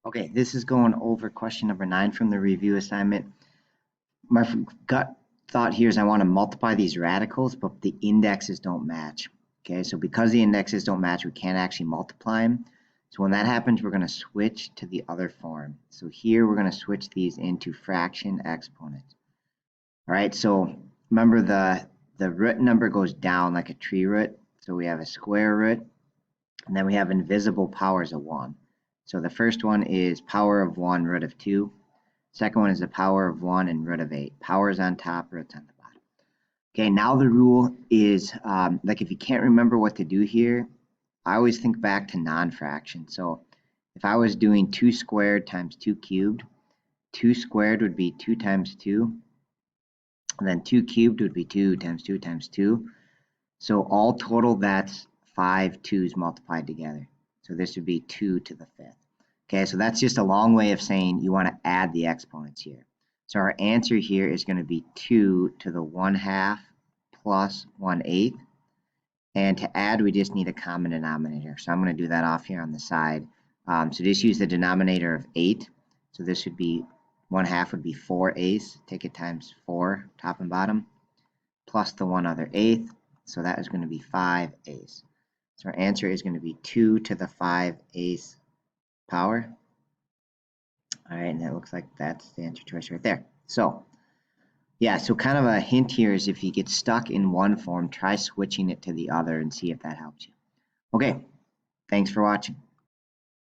Okay, this is going over question number 9 from the review assignment. My gut thought here is I want to multiply these radicals, but the indexes don't match. Okay, so because the indexes don't match, we can't actually multiply them. So when that happens, we're going to switch to the other form. So here we're going to switch these into fraction exponents. All right, so remember the root number goes down like a tree root. So we have a square root, and then we have invisible powers of 1. So the first one is power of 1, root of 2. Second one is the power of 1 and root of 8. Powers on top, roots on the bottom. Okay, now the rule is, like if you can't remember what to do here, I always think back to non-fraction. So if I was doing 2 squared times 2 cubed, 2 squared would be 2 times 2. And then 2 cubed would be 2 times 2 times 2. So all total, that's 5 2's multiplied together. So this would be 2 to the 5th. Okay, so that's just a long way of saying you want to add the exponents here. So our answer here is going to be 2 to the 1/2 plus 1/8. And to add, we just need a common denominator. So I'm going to do that off here on the side. So just use the denominator of 8. So this would be 1/2 would be 4/8. Take it times 4, top and bottom, plus the 1/8. So that is going to be 5/8. So our answer is going to be 2 to the 5/8 power. All right, and that looks like that's the answer choice right there. So yeah, so kind of a hint here is if you get stuck in one form, try switching it to the other and see if that helps you. Okay, thanks for watching.